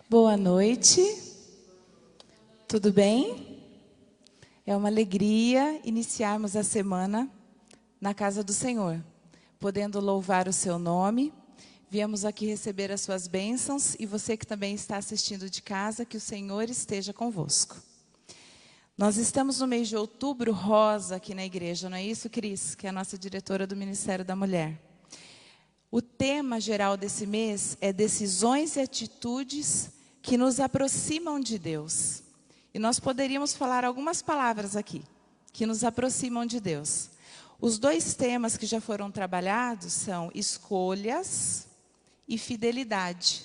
Boa noite, tudo bem? É uma alegria iniciarmos a semana na casa do Senhor, podendo louvar o seu nome. Viemos aqui receber as suas bênçãos e você que também está assistindo de casa, que o Senhor esteja convosco. Nós estamos no mês de outubro rosa aqui na igreja, não é isso, Cris? Que é a nossa diretora do Ministério da Mulher. O tema geral desse mês é decisões e atitudes que nos aproximam de Deus. E nós poderíamos falar algumas palavras aqui, que nos aproximam de Deus. Os dois temas que já foram trabalhados são escolhas e fidelidade.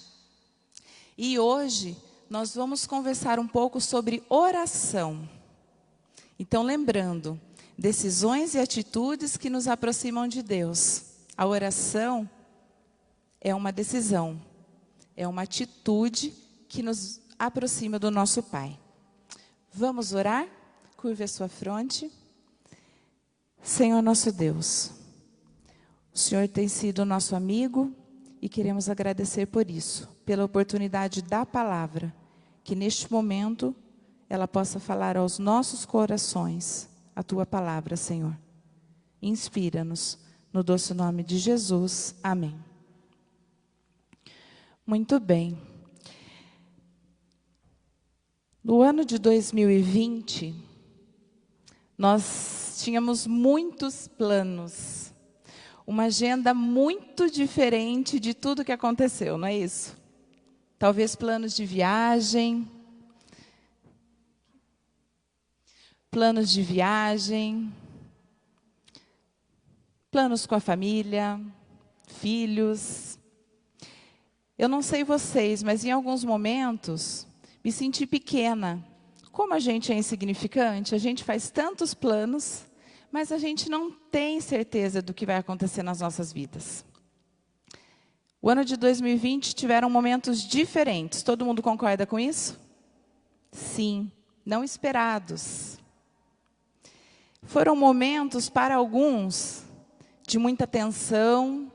E hoje nós vamos conversar um pouco sobre oração. Então, lembrando, decisões e atitudes que nos aproximam de Deus. A oração é uma decisão, é uma atitude que nos aproxima do nosso Pai. Vamos orar? Curve a sua fronte. Senhor nosso Deus, o Senhor tem sido nosso amigo e queremos agradecer por isso, pela oportunidade da palavra, que neste momento ela possa falar aos nossos corações a Tua palavra, Senhor. Inspira-nos no doce nome de Jesus. Amém. Muito bem. No ano de 2020, nós tínhamos muitos planos, uma agenda muito diferente de tudo que aconteceu, não é isso? Talvez planos de viagem, planos com a família, filhos. Eu não sei vocês, mas em alguns momentos me senti pequena. Como a gente é insignificante, a gente faz tantos planos, mas a gente não tem certeza do que vai acontecer nas nossas vidas. O ano de 2020 tiveram momentos diferentes. Todo mundo concorda com isso? Sim, não esperados. Foram momentos, para alguns, de muita tensão,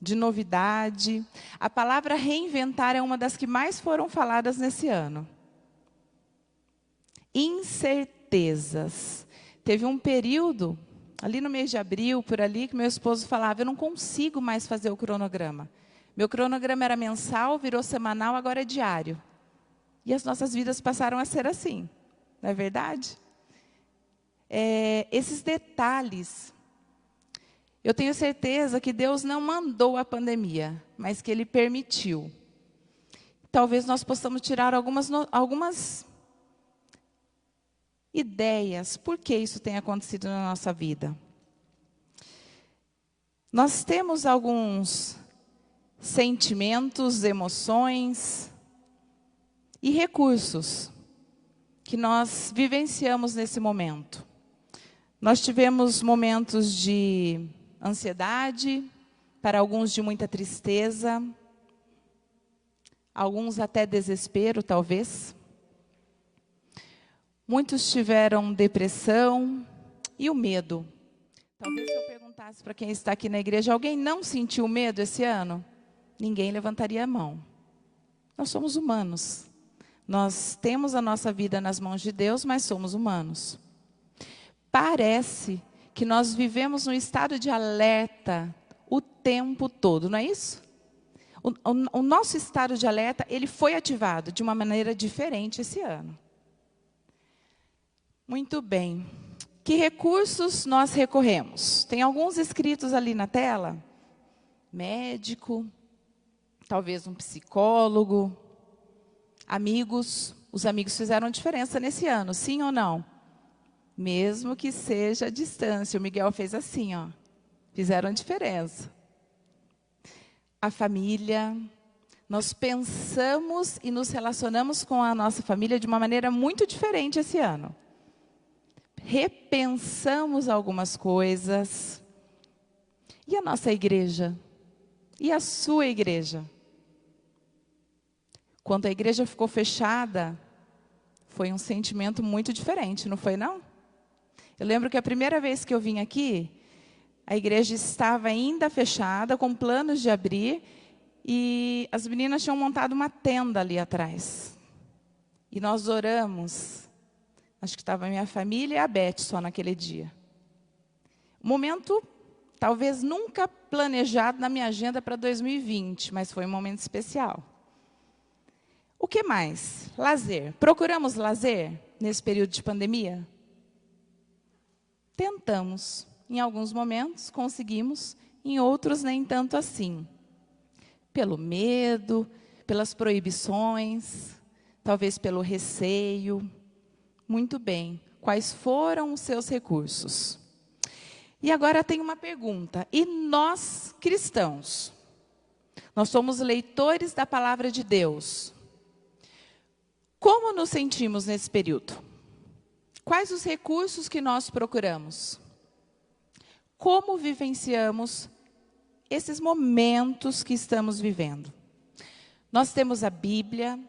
de novidade. A palavra reinventar é uma das que mais foram faladas nesse ano. Incertezas. Teve um período, ali no mês de abril, por ali, que meu esposo falava, eu não consigo mais fazer o cronograma. Meu cronograma era mensal, virou semanal, agora é diário. E as nossas vidas passaram a ser assim, não é verdade? Esses detalhes, eu tenho certeza que Deus não mandou a pandemia, mas que Ele permitiu. Talvez nós possamos tirar algumas ideias, por que isso tem acontecido na nossa vida. Nós temos alguns sentimentos, emoções e recursos que nós vivenciamos nesse momento. Nós tivemos momentos de ansiedade, para alguns de muita tristeza, alguns até desespero, talvez. Muitos tiveram depressão e o medo. Talvez se eu perguntasse para quem está aqui na igreja, alguém não sentiu medo esse ano? Ninguém levantaria a mão. Nós somos humanos. Nós temos a nossa vida nas mãos de Deus, mas somos humanos. Parece que nós vivemos num estado de alerta o tempo todo, não é isso? O nosso estado de alerta, ele foi ativado de uma maneira diferente esse ano. Muito bem. Que recursos nós recorremos? Tem alguns escritos ali na tela. Médico, talvez um psicólogo, amigos. Os amigos fizeram diferença nesse ano, sim ou não? Mesmo que seja à distância. O Miguel fez assim, ó. Fizeram diferença. A família. Nós pensamos e nos relacionamos com a nossa família de uma maneira muito diferente esse ano. Repensamos algumas coisas. E a nossa igreja? E a sua igreja? Quando a igreja ficou fechada, foi um sentimento muito diferente, não foi não? Eu lembro que a primeira vez que eu vim aqui, a igreja estava ainda fechada, com planos de abrir, E as meninas tinham montado uma tenda ali atrás. E nós oramos. Acho que estava a minha família e a Beth só naquele dia. Um momento, talvez nunca planejado na minha agenda para 2020, mas foi um momento especial. O que mais? Lazer. Procuramos lazer nesse período de pandemia? Tentamos. Em alguns momentos, conseguimos. Em outros, nem tanto assim. Pelo medo, pelas proibições, talvez pelo receio. Muito bem. Quais foram os seus recursos? E agora tem uma pergunta. E nós, cristãos? Nós somos leitores da palavra de Deus. Como nos sentimos nesse período? Quais os recursos que nós procuramos? Como vivenciamos esses momentos que estamos vivendo? Nós temos a Bíblia,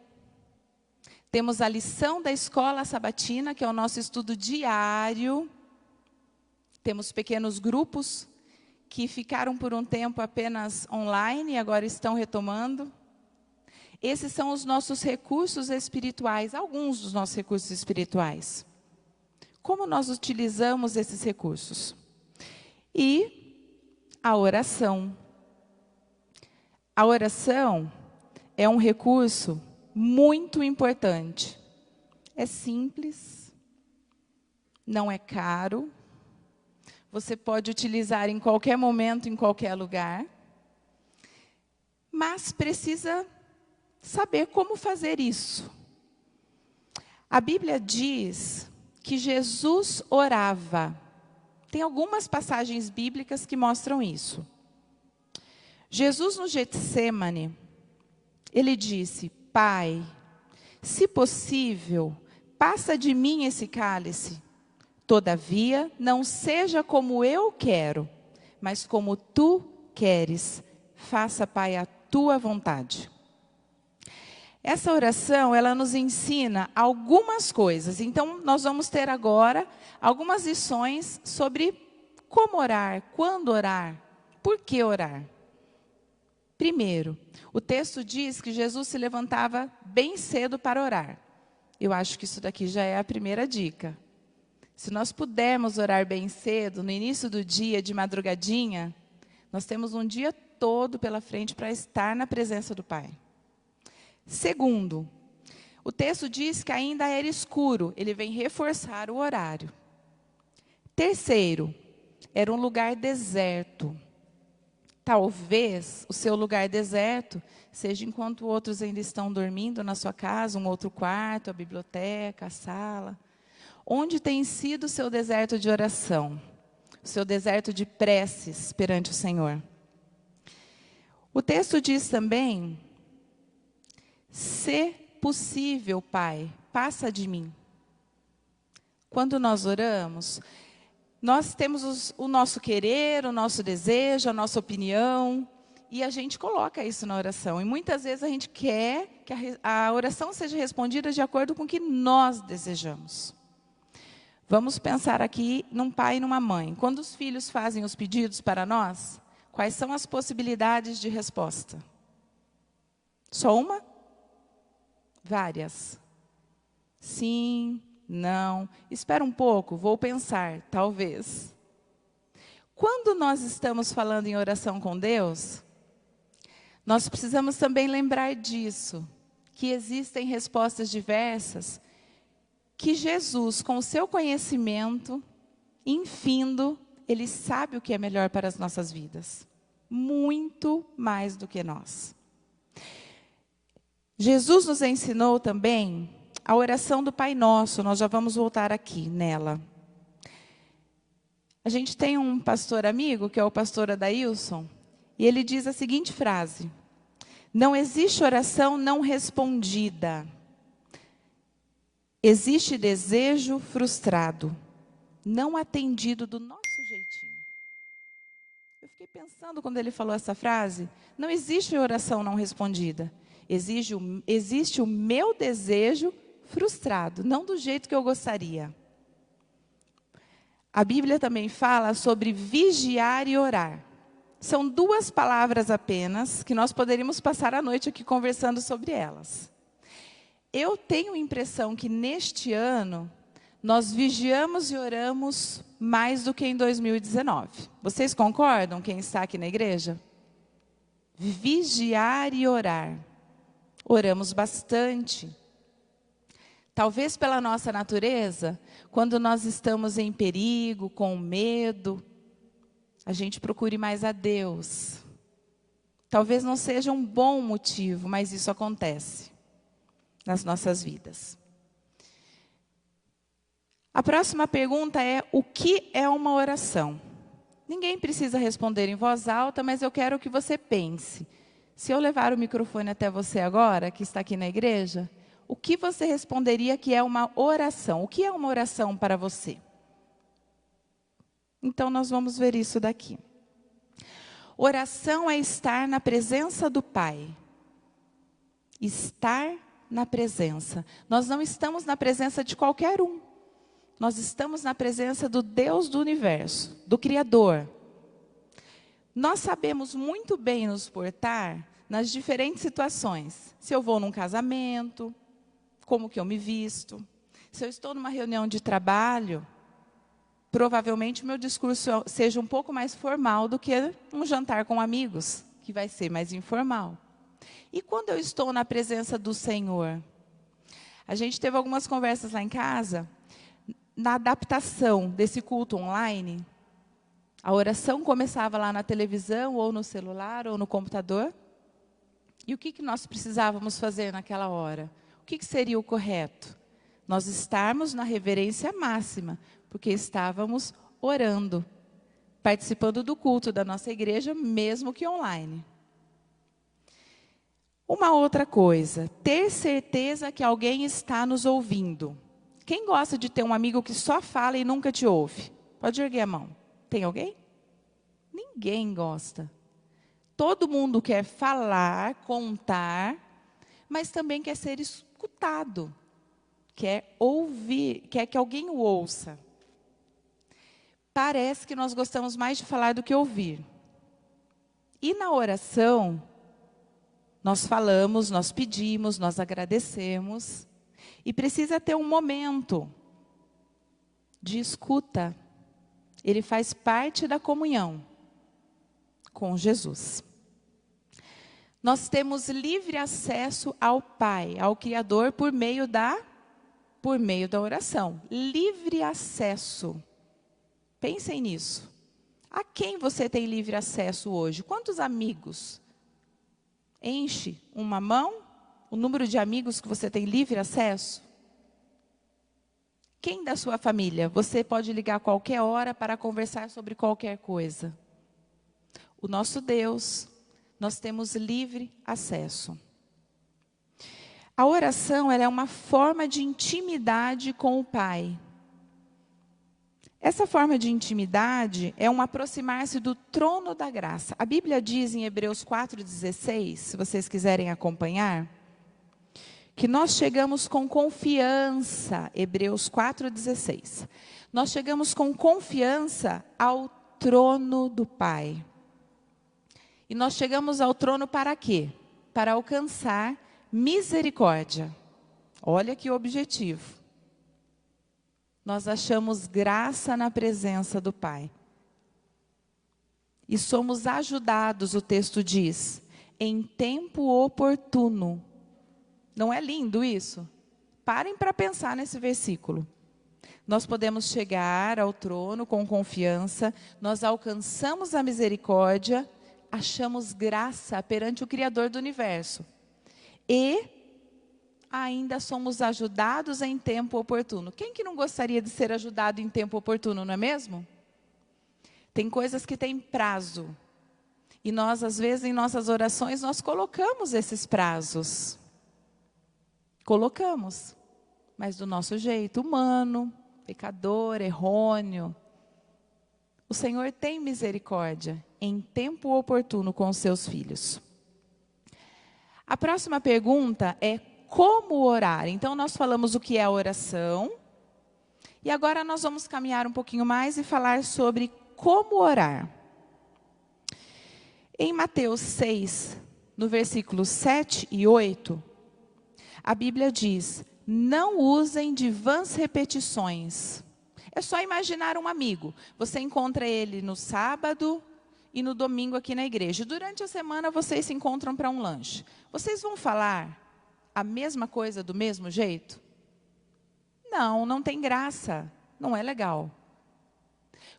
temos a lição da escola sabatina, que é o nosso estudo diário. Temos pequenos grupos que ficaram por um tempo apenas online e agora estão retomando. Esses são os nossos recursos espirituais, alguns dos nossos recursos espirituais. Como nós utilizamos esses recursos? E a oração. A oração é um recurso muito importante. É simples, não é caro. Você pode utilizar em qualquer momento, em qualquer lugar. Mas precisa saber como fazer isso. A Bíblia diz que Jesus orava. Tem algumas passagens bíblicas que mostram isso. Jesus no Getsêmani, ele disse: Pai, se possível, passa de mim esse cálice. Todavia, não seja como eu quero, mas como tu queres. Faça, Pai, a tua vontade. Essa oração, ela nos ensina algumas coisas. Então, nós vamos ter agora algumas lições sobre como orar, quando orar, por que orar. Primeiro, o texto diz que Jesus se levantava bem cedo para orar. Eu acho que isso daqui já é a primeira dica. Se nós pudermos orar bem cedo, no início do dia, de madrugadinha, nós temos um dia todo pela frente para estar na presença do Pai. Segundo, o texto diz que ainda era escuro, ele vem reforçar o horário. Terceiro, era um lugar deserto. Talvez o seu lugar deserto seja enquanto outros ainda estão dormindo na sua casa, um outro quarto, a biblioteca, a sala. Onde tem sido o seu deserto de oração? O seu deserto de preces perante o Senhor? O texto diz também: se possível, Pai, passa de mim. Quando nós oramos, nós temos o nosso querer, o nosso desejo, a nossa opinião, e a gente coloca isso na oração. E muitas vezes a gente quer que a oração seja respondida de acordo com o que nós desejamos. Vamos pensar aqui num pai e numa mãe. Quando os filhos fazem os pedidos para nós, quais são as possibilidades de resposta? Só uma? Várias. Sim, não. Espera um pouco, vou pensar, talvez. Quando nós estamos falando em oração com Deus, nós precisamos também lembrar disso, que existem respostas diversas, que Jesus, com o seu conhecimento infindo, Ele sabe o que é melhor para as nossas vidas. Muito mais do que nós. Jesus nos ensinou também a oração do Pai Nosso. Nós já vamos voltar aqui nela. A gente tem um pastor amigo, que é o pastor Adailson, e ele diz a seguinte frase: não existe oração não respondida. Existe desejo frustrado, não atendido do nosso jeitinho. Eu fiquei pensando quando ele falou essa frase, não existe oração não respondida. Existe o meu desejo frustrado, não do jeito que eu gostaria. A Bíblia também fala sobre vigiar e orar. São 2 palavras apenas, que nós poderíamos passar a noite aqui conversando sobre elas. Eu tenho a impressão que neste ano, nós vigiamos e oramos mais do que em 2019. Vocês concordam, quem está aqui na igreja? Vigiar e orar. Oramos bastante. Talvez pela nossa natureza, quando nós estamos em perigo, com medo, a gente procure mais a Deus. Talvez não seja um bom motivo, mas isso acontece nas nossas vidas. A próxima pergunta é: o que é uma oração? Ninguém precisa responder em voz alta, mas eu quero que você pense. Se eu levar o microfone até você agora, que está aqui na igreja, o que você responderia que é uma oração? O que é uma oração para você? Então, nós vamos ver isso daqui. Oração é estar na presença do Pai. Estar na presença. Nós não estamos na presença de qualquer um. Nós estamos na presença do Deus do universo, do Criador. Nós sabemos muito bem nos portar nas diferentes situações. Se eu vou num casamento, como que eu me visto. Se eu estou numa reunião de trabalho, provavelmente o meu discurso seja um pouco mais formal do que um jantar com amigos, que vai ser mais informal. E quando eu estou na presença do Senhor? A gente teve algumas conversas lá em casa, na adaptação desse culto online. A oração começava lá na televisão, ou no celular, ou no computador. E o que nós precisávamos fazer naquela hora? O que seria o correto? Nós estarmos na reverência máxima, porque estávamos orando, participando do culto da nossa igreja, mesmo que online. Uma outra coisa, ter certeza que alguém está nos ouvindo. Quem gosta de ter um amigo que só fala e nunca te ouve? Pode erguer a mão. Tem alguém? Ninguém gosta. Todo mundo quer falar, contar, mas também quer ser escutado. Quer ouvir, quer que alguém o ouça. Parece que nós gostamos mais de falar do que ouvir. E na oração, nós falamos, nós pedimos, nós agradecemos. E precisa ter um momento de escuta. Ele faz parte da comunhão com Jesus. Nós temos livre acesso ao Pai, ao Criador, por meio da oração. Livre acesso. Pensem nisso. A quem você tem livre acesso hoje? Quantos amigos? Enche uma mão o número de amigos que você tem livre acesso? Quem da sua família você pode ligar a qualquer hora para conversar sobre qualquer coisa? O nosso Deus, nós temos livre acesso. A oração, ela é uma forma de intimidade com o Pai. Essa forma de intimidade é um aproximar-se do trono da graça. A Bíblia diz em Hebreus 4,16, se vocês quiserem acompanhar, que nós chegamos com confiança, Hebreus 4,16. Nós chegamos com confiança ao trono do Pai. E nós chegamos ao trono para quê? Para alcançar misericórdia. Olha que objetivo. Nós achamos graça na presença do Pai. E somos ajudados, o texto diz, em tempo oportuno. Não é lindo isso? Parem para pensar nesse versículo. Nós podemos chegar ao trono com confiança, nós alcançamos a misericórdia, achamos graça perante o Criador do universo. E ainda somos ajudados em tempo oportuno. Quem que não gostaria de ser ajudado em tempo oportuno, não é mesmo? Tem coisas que têm prazo. E nós, às vezes, em nossas orações, nós colocamos esses prazos. Colocamos. Mas do nosso jeito, humano, pecador, errôneo. O Senhor tem misericórdia em tempo oportuno com os seus filhos. A próxima pergunta é: como orar? Então, nós falamos o que é a oração. E agora nós vamos caminhar um pouquinho mais e falar sobre como orar. Em Mateus 6, no versículos 7 e 8, a Bíblia diz: não usem de vãs repetições. É só imaginar um amigo. Você encontra ele no sábado e no domingo aqui na igreja. Durante a semana vocês se encontram para um lanche. Vocês vão falar a mesma coisa do mesmo jeito? Não, não tem graça. Não é legal.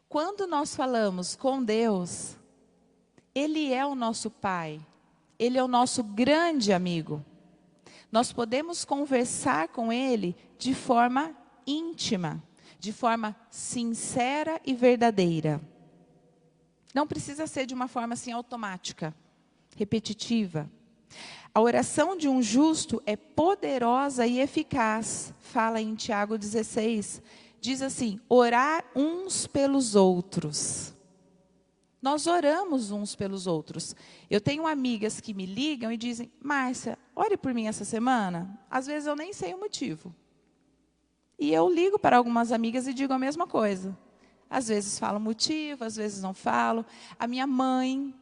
Quando nós falamos com Deus, Ele é o nosso Pai. Ele é o nosso grande amigo. Nós podemos conversar com Ele de forma íntima, de forma sincera e verdadeira. Não precisa ser de uma forma assim automática, repetitiva. A oração de um justo é poderosa e eficaz. Fala em Tiago 16. Diz assim: orar uns pelos outros. Nós oramos uns pelos outros. Eu tenho amigas que me ligam e dizem: Márcia, ore por mim essa semana. Às vezes eu nem sei o motivo. E eu ligo para algumas amigas e digo a mesma coisa. Às vezes falo motivo, às vezes não falo. A minha mãe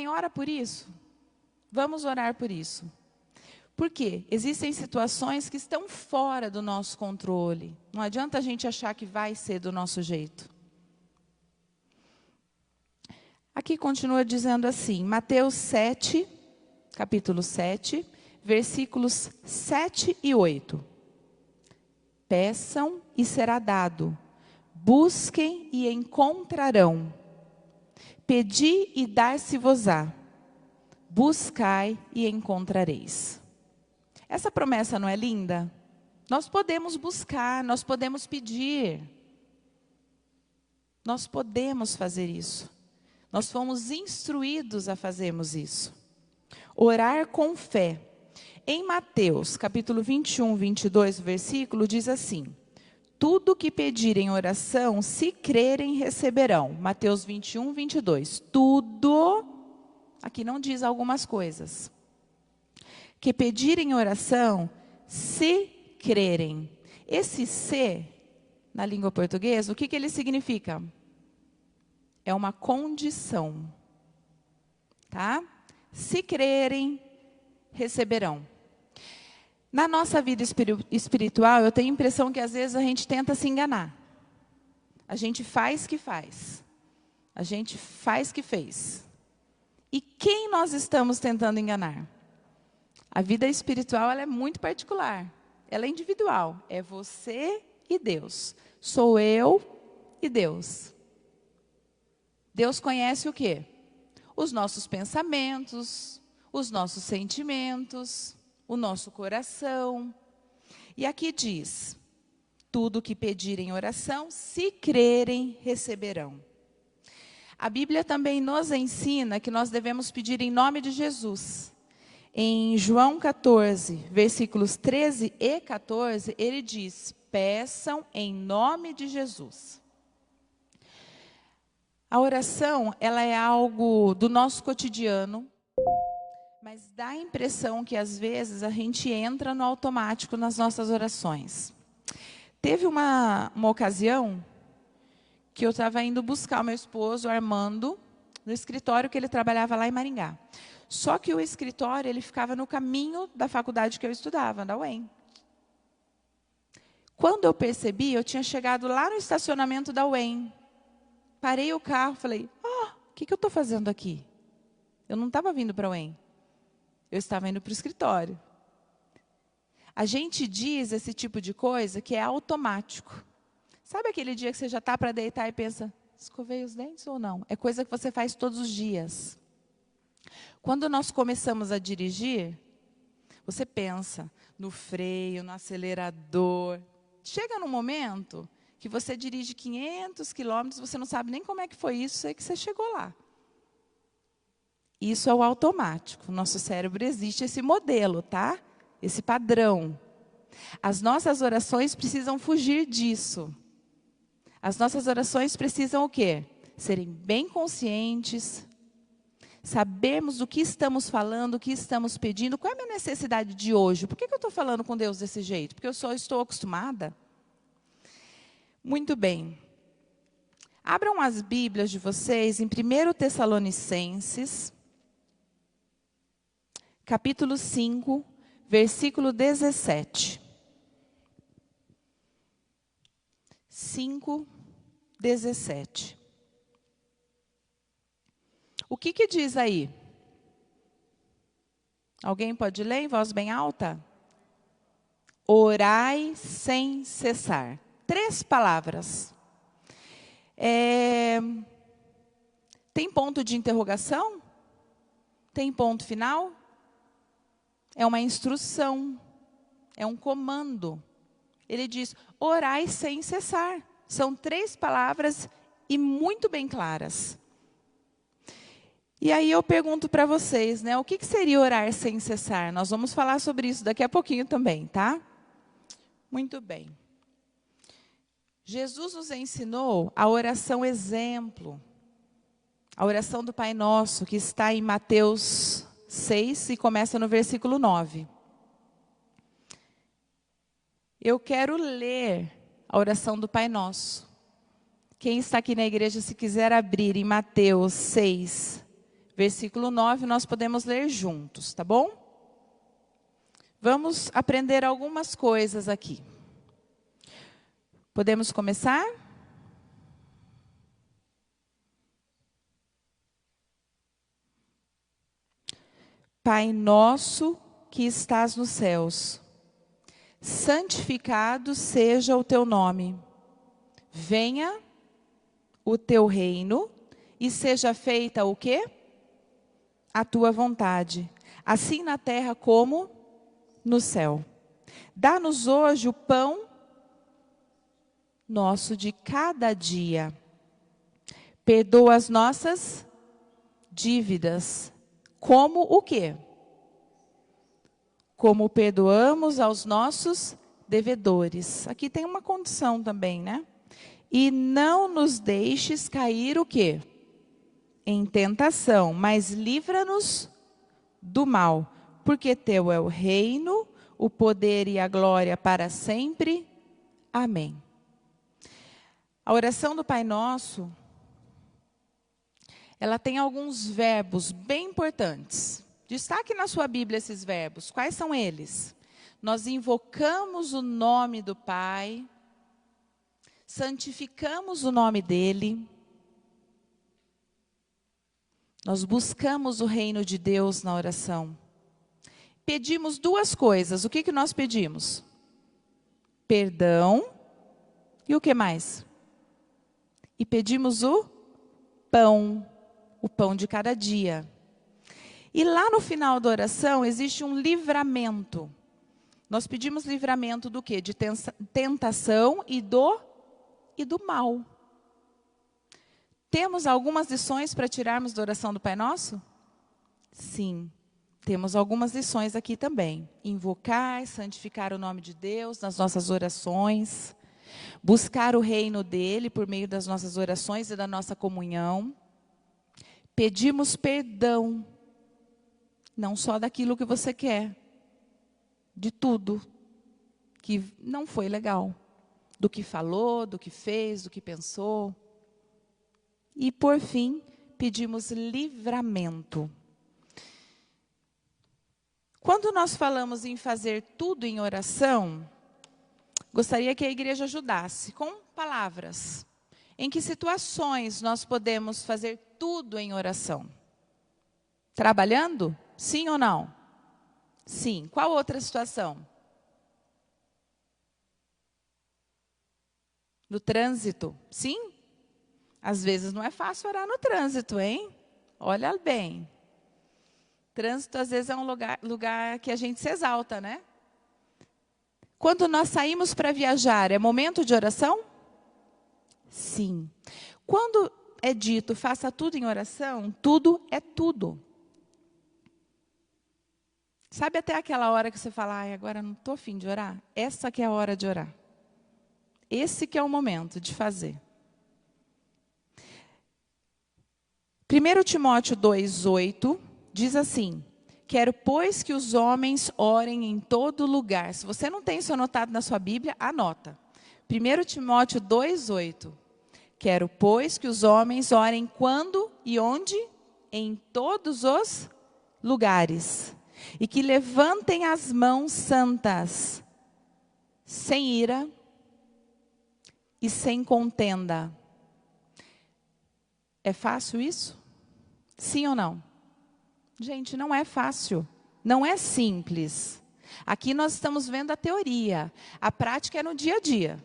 ora por isso. Vamos orar por isso. Por quê? Existem situações que estão fora do nosso controle. Não adianta a gente achar que vai ser do nosso jeito. Aqui continua dizendo assim, Mateus 7, capítulo 7, versículos 7 e 8. Peçam e será dado. Busquem e encontrarão. Pedi e dar-se-vos-á. Buscai e encontrareis. Essa promessa não é linda? Nós podemos buscar, nós podemos pedir. Nós podemos fazer isso. Nós fomos instruídos a fazermos isso. Orar com fé. Em Mateus, capítulo 21, 22, versículo, diz assim: tudo que pedirem oração, se crerem, receberão. Mateus 21, 22. Tudo, aqui não diz algumas coisas. Que pedirem oração, se crerem. Esse se, na língua portuguesa, o que ele significa? É uma condição. Tá? Se crerem, receberão. Na nossa vida espiritual, eu tenho a impressão que às vezes a gente tenta se enganar. A gente faz que faz. A gente faz que fez. E quem nós estamos tentando enganar? A vida espiritual ela é muito particular. Ela é individual. É você e Deus. Sou eu e Deus. Deus conhece o quê? Os nossos pensamentos, os nossos sentimentos, o nosso coração. E aqui diz: tudo que pedirem oração, se crerem, receberão. A Bíblia também nos ensina que nós devemos pedir em nome de Jesus. Em João 14, versículos 13 e 14, ele diz: peçam em nome de Jesus. A oração, ela é algo do nosso cotidiano, mas dá a impressão que às vezes a gente entra no automático nas nossas orações. Teve uma ocasião que eu estava indo buscar o meu esposo, Armando, no escritório que ele trabalhava lá em Maringá. Só que o escritório, ele ficava no caminho da faculdade que eu estudava, da UEM. Quando eu percebi, eu tinha chegado lá no estacionamento da UEM. Parei o carro, falei: o que eu estou fazendo aqui? Eu não estava vindo para a UEM. Eu estava indo para o escritório. A gente diz esse tipo de coisa que é automático. Sabe aquele dia que você já está para deitar e pensa: escovei os dentes ou não? É coisa que você faz todos os dias. Quando nós começamos a dirigir, você pensa no freio, no acelerador. Chega num momento que você dirige 500 quilômetros, você não sabe nem como é que foi isso, sei que você chegou lá. Isso é o automático. Nosso cérebro existe esse modelo, tá? Esse padrão. As nossas orações precisam fugir disso. As nossas orações precisam o quê? Serem bem conscientes, sabermos do que estamos falando, o que estamos pedindo. Qual é a minha necessidade de hoje? Por que eu estou falando com Deus desse jeito? Porque eu só estou acostumada? Muito bem. Abram as Bíblias de vocês em 1 Tessalonicenses, capítulo 5, versículo 17. 5, 17. O que diz aí? Alguém pode ler em voz bem alta? Orai sem cessar. 3 palavras. Tem ponto de interrogação? Tem ponto final? É uma instrução. É um comando. Ele diz, orai sem cessar. São 3 palavras e muito bem claras. E aí eu pergunto para vocês, né? O que seria orar sem cessar? Nós vamos falar sobre isso daqui a pouquinho também, tá? Muito bem. Jesus nos ensinou a oração exemplo. A oração do Pai Nosso, que está em Mateus 6 e começa no versículo 9. Eu quero ler a oração do Pai Nosso. Quem está aqui na igreja, se quiser abrir em Mateus 6, versículo 9, nós podemos ler juntos, tá bom? Vamos aprender algumas coisas aqui. Podemos começar? Pai nosso que estás nos céus, santificado seja o teu nome. Venha o teu reino e seja feita o quê? A tua vontade, assim na terra como no céu. Dá-nos hoje o pão nosso de cada dia. Perdoa as nossas dívidas. Como o quê? Como perdoamos aos nossos devedores. Aqui tem uma condição também, né? E não nos deixes cair o quê? Em tentação, mas livra-nos do mal. Porque teu é o reino, o poder e a glória para sempre. Amém. A oração do Pai Nosso, ela tem alguns verbos bem importantes. Destaque na sua Bíblia esses verbos. Quais são eles? Nós invocamos o nome do Pai, santificamos o nome dEle, nós buscamos o reino de Deus na oração. Pedimos 2 coisas. O que nós pedimos? Perdão e o que mais? E pedimos o pão de cada dia. E lá no final da oração existe um livramento. Nós pedimos livramento do quê? De tentação e do mal. Temos algumas lições para tirarmos da oração do Pai Nosso? Sim, temos algumas lições aqui também. Invocar, santificar o nome de Deus nas nossas orações. Buscar o reino dEle por meio das nossas orações e da nossa comunhão. Pedimos perdão, não só daquilo que você quer, de tudo que não foi legal. Do que falou, do que fez, do que pensou. E por fim, pedimos livramento. Quando nós falamos em fazer tudo em oração, gostaria que a igreja ajudasse com palavras. Em que situações nós podemos fazer tudo em oração? Trabalhando? Sim ou não? Sim. Qual outra situação? No trânsito? Sim? Às vezes não é fácil orar no trânsito, hein? Olha bem. Trânsito às vezes é um lugar que a gente se exalta, né? Quando nós saímos para viajar, é momento de oração? Sim. Quando é dito, faça tudo em oração, tudo é tudo. Sabe até aquela hora que você fala, ai, agora não estou a fim de orar? Essa que é a hora de orar. Esse que é o momento de fazer. 1 Timóteo 2:8 diz assim, quero, pois, que os homens orem em todo lugar. Se você não tem isso anotado na sua Bíblia, anota. 1 Timóteo 2:8. Quero, pois, que os homens orem quando e onde? Em todos os lugares. E que levantem as mãos santas, sem ira e sem contenda. É fácil isso? Sim ou não? Gente, não é fácil. Não é simples. Aqui nós estamos vendo a teoria. A prática é no dia a dia.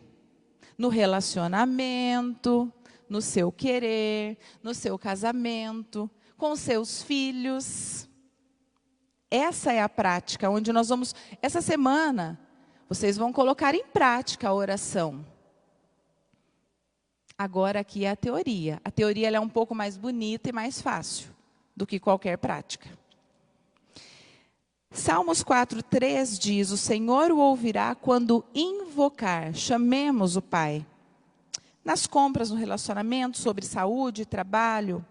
No relacionamento, no seu querer, no seu casamento, com seus filhos. Essa é a prática, onde nós vamos... Essa semana, vocês vão colocar em prática a oração. Agora aqui é a teoria. A teoria ela é um pouco mais bonita e mais fácil do que qualquer prática. Salmos 4:3 diz: o Senhor o ouvirá quando invocar. Chamemos o Pai. Nas compras, no relacionamento, sobre saúde, trabalho,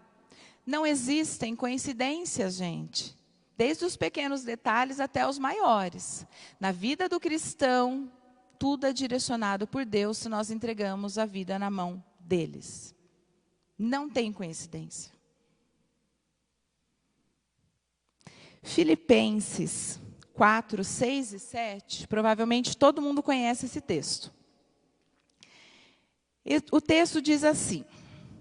não existem coincidências, gente. Desde os pequenos detalhes até os maiores. Na vida do cristão, tudo é direcionado por Deus se nós entregamos a vida na mão deles. Não tem coincidência. Filipenses 4, 6 e 7, provavelmente todo mundo conhece esse texto. O texto diz assim,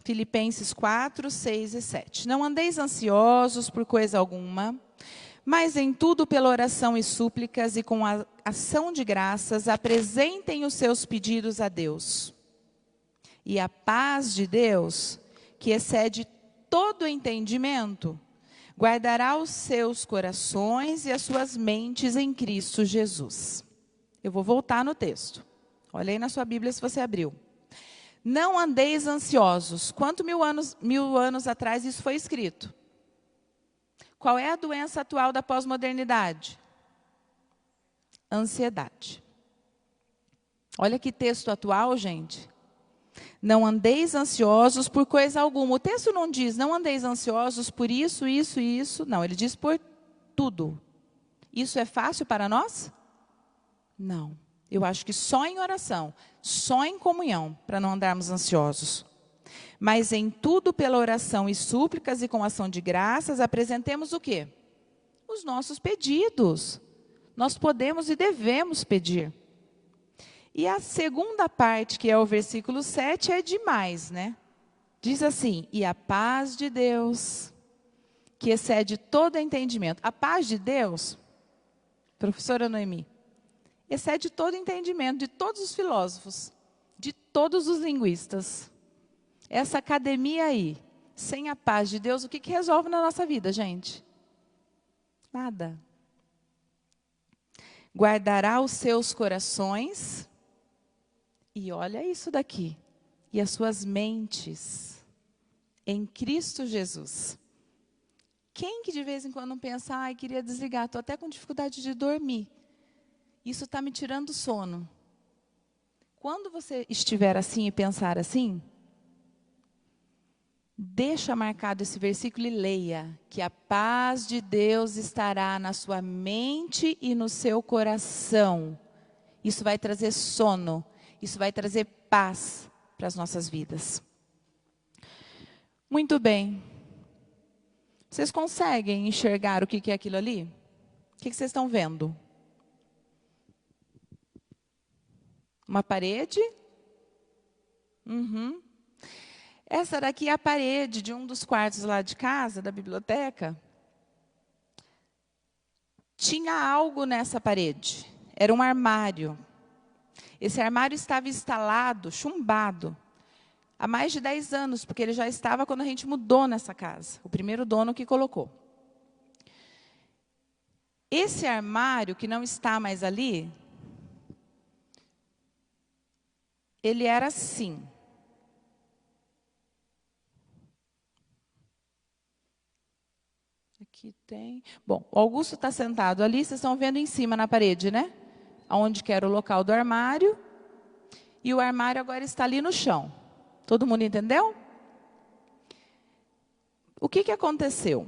Filipenses 4, 6 e 7. Não andeis ansiosos por coisa alguma, mas em tudo pela oração e súplicas e com a ação de graças, apresentem os seus pedidos a Deus. E a paz de Deus, que excede todo entendimento, guardará os seus corações e as suas mentes em Cristo Jesus. Eu vou voltar no texto. Olha aí na sua Bíblia se você abriu. Não andeis ansiosos. Quanto mil anos atrás isso foi escrito? Qual é a doença atual da pós-modernidade? Ansiedade. Olha que texto atual, gente. Não andeis ansiosos por coisa alguma. O texto não diz, não andeis ansiosos por isso, isso e isso. Não, ele diz por tudo. Isso é fácil para nós? Não. Eu acho que só em oração, só em comunhão, para não andarmos ansiosos. Mas em tudo pela oração e súplicas e com ação de graças, apresentemos o quê? Os nossos pedidos. Nós podemos e devemos pedir. E a segunda parte, que é o versículo 7, é demais, né? Diz assim, e a paz de Deus, que excede todo entendimento. A paz de Deus, professora Noemi, excede todo entendimento de todos os filósofos, de todos os linguistas. Essa academia aí, sem a paz de Deus, o que resolve na nossa vida, gente? Nada. Guardará os seus corações... E olha isso daqui. E as suas mentes em Cristo Jesus. Quem que de vez em quando pensa, ai, queria desligar, estou até com dificuldade de dormir. Isso está me tirando o sono. Quando você estiver assim e pensar assim, deixa marcado esse versículo e leia. Que a paz de Deus estará na sua mente e no seu coração. Isso vai trazer sono. Isso vai trazer paz para as nossas vidas. Muito bem. Vocês conseguem enxergar o que é aquilo ali? O que vocês estão vendo? Uma parede? Uhum. Essa daqui é a parede de um dos quartos lá de casa, da biblioteca. Tinha algo nessa parede. Era um armário. Esse armário estava instalado, chumbado, há mais de 10 anos, porque ele já estava quando a gente mudou nessa casa. O primeiro dono que colocou. Esse armário, que não está mais ali, ele era assim. Aqui tem... Bom, o Augusto está sentado ali, vocês estão vendo em cima na parede, né? Onde que era o local do armário. E o armário agora está ali no chão. Todo mundo entendeu? O que aconteceu?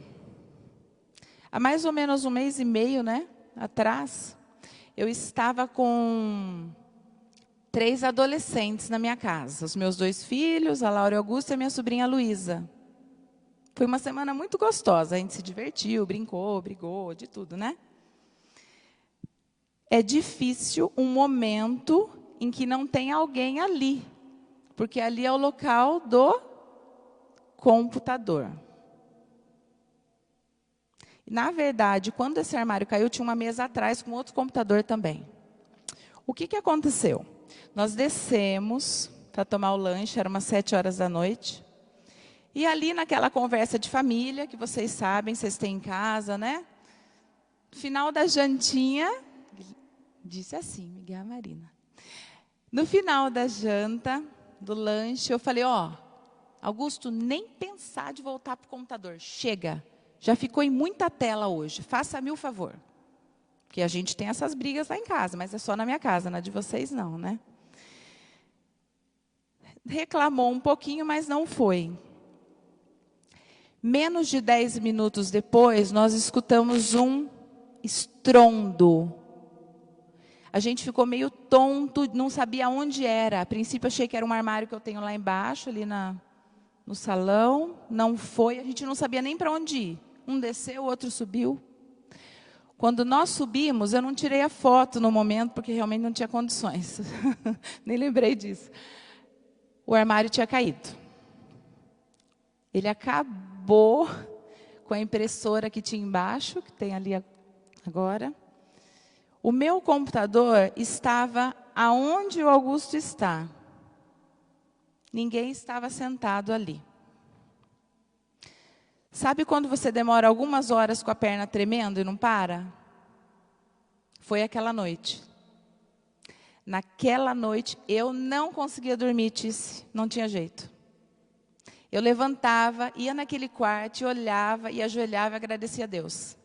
Há mais ou menos 1 mês e meio, né, atrás, eu estava com 3 adolescentes na minha casa. Os meus 2 filhos, a Laura e a Augusta, e a minha sobrinha Luísa. Foi uma semana muito gostosa. A gente se divertiu, brincou, brigou, de tudo, né? É difícil um momento em que não tem alguém ali. Porque ali é o local do computador. Na verdade, quando esse armário caiu, tinha uma mesa atrás com outro computador também. O que aconteceu? Nós descemos para tomar o lanche, era umas 7 horas da noite. E ali naquela conversa de família, que vocês sabem, vocês têm em casa, né? No final da jantinha, disse assim, Miguel e Marina. No final da janta, do lanche, eu falei, Augusto, nem pensar de voltar para o computador. Chega, já ficou em muita tela hoje, faça-me o favor. Porque a gente tem essas brigas lá em casa, mas é só na minha casa, na de vocês não, né? Reclamou um pouquinho, mas não foi. Menos de 10 minutos depois, nós escutamos um estrondo. A gente ficou meio tonto, não sabia onde era. A princípio, achei que era um armário que eu tenho lá embaixo, ali no salão. Não foi, a gente não sabia nem para onde ir. Um desceu, o outro subiu. Quando nós subimos, eu não tirei a foto no momento, porque realmente não tinha condições. Nem lembrei disso. O armário tinha caído. Ele acabou com a impressora que tinha embaixo, que tem ali agora. O meu computador estava aonde o Augusto está. Ninguém estava sentado ali. Sabe quando você demora algumas horas com a perna tremendo e não para? Foi aquela noite. Naquela noite, eu não conseguia dormir, Tice, não tinha jeito. Eu levantava, ia naquele quarto, olhava e ajoelhava e agradecia a Deus.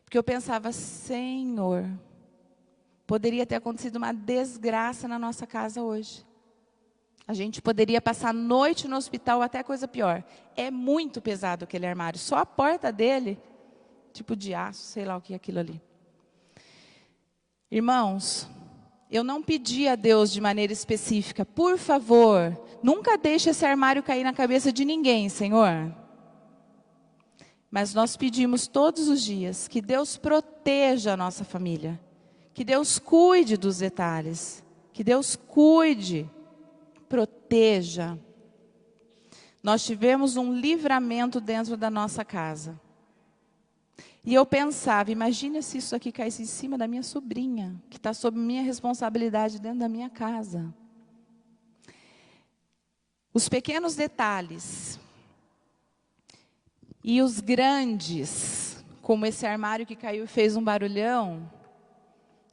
Porque eu pensava, Senhor, poderia ter acontecido uma desgraça na nossa casa hoje. A gente poderia passar a noite no hospital, até coisa pior. É muito pesado aquele armário. Só a porta dele, tipo de aço, sei lá o que é aquilo ali. Irmãos, eu não pedi a Deus de maneira específica, por favor, nunca deixe esse armário cair na cabeça de ninguém, Senhor. Mas nós pedimos todos os dias que Deus proteja a nossa família. Que Deus cuide dos detalhes. Que Deus cuide, proteja. Nós tivemos um livramento dentro da nossa casa. E eu pensava, imagina se isso aqui caísse em cima da minha sobrinha, que está sob minha responsabilidade dentro da minha casa. Os pequenos detalhes e os grandes, como esse armário que caiu e fez um barulhão,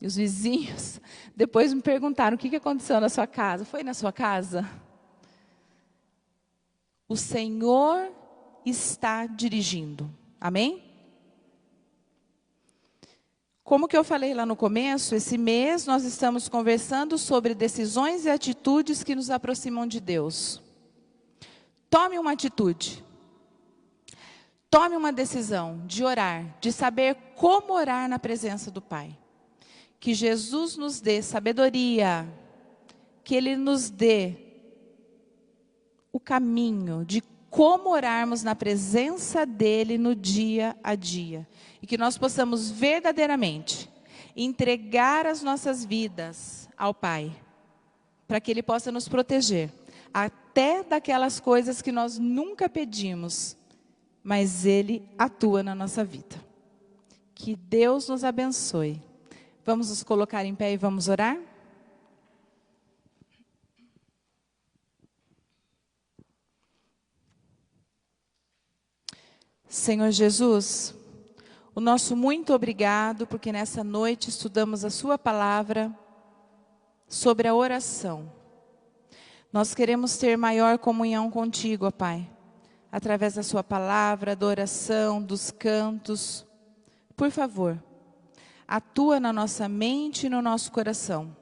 e os vizinhos depois me perguntaram, o que aconteceu na sua casa? Foi na sua casa? O Senhor está dirigindo. Amém? Como que eu falei lá no começo, esse mês nós estamos conversando sobre decisões e atitudes que nos aproximam de Deus. Tome uma atitude. Tome uma decisão de orar, de saber como orar na presença do Pai. Que Jesus nos dê sabedoria, que Ele nos dê o caminho de como orarmos na presença dEle no dia a dia. E que nós possamos verdadeiramente entregar as nossas vidas ao Pai, para que Ele possa nos proteger, até daquelas coisas que nós nunca pedimos, mas Ele atua na nossa vida. Que Deus nos abençoe. Vamos nos colocar em pé e vamos orar? Senhor Jesus, o nosso muito obrigado, porque nessa noite estudamos a sua palavra sobre a oração. Nós queremos ter maior comunhão contigo, ó Pai, através da sua palavra, da oração, dos cantos. Por favor, atua na nossa mente e no nosso coração.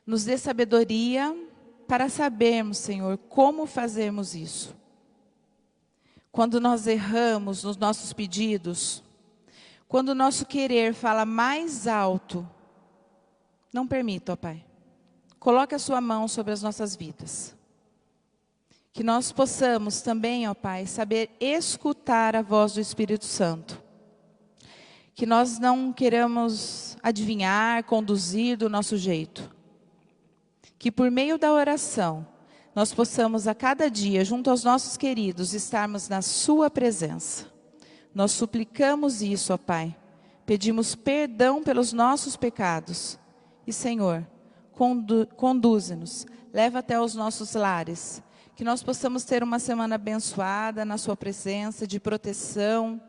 Nos dê sabedoria para sabermos, Senhor, como fazermos isso. Quando nós erramos nos nossos pedidos, quando o nosso querer fala mais alto, não permita, ó Pai. coloque a sua mão sobre as nossas vidas. Que nós possamos também, ó Pai, saber escutar a voz do Espírito Santo. Que nós não queiramos adivinhar, conduzir do nosso jeito. Que por meio da oração, nós possamos a cada dia, junto aos nossos queridos, estarmos na sua presença. Nós suplicamos isso, ó Pai. Pedimos perdão pelos nossos pecados. E, Senhor, conduze-nos, leva até os nossos lares. Que nós possamos ter uma semana abençoada na sua presença, de proteção,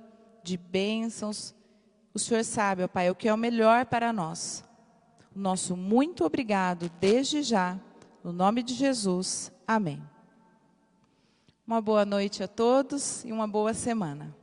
de bênçãos. O Senhor sabe, ó Pai, o que é o melhor para nós. O nosso muito obrigado desde já, no nome de Jesus. Amém. Uma boa noite a todos e uma boa semana.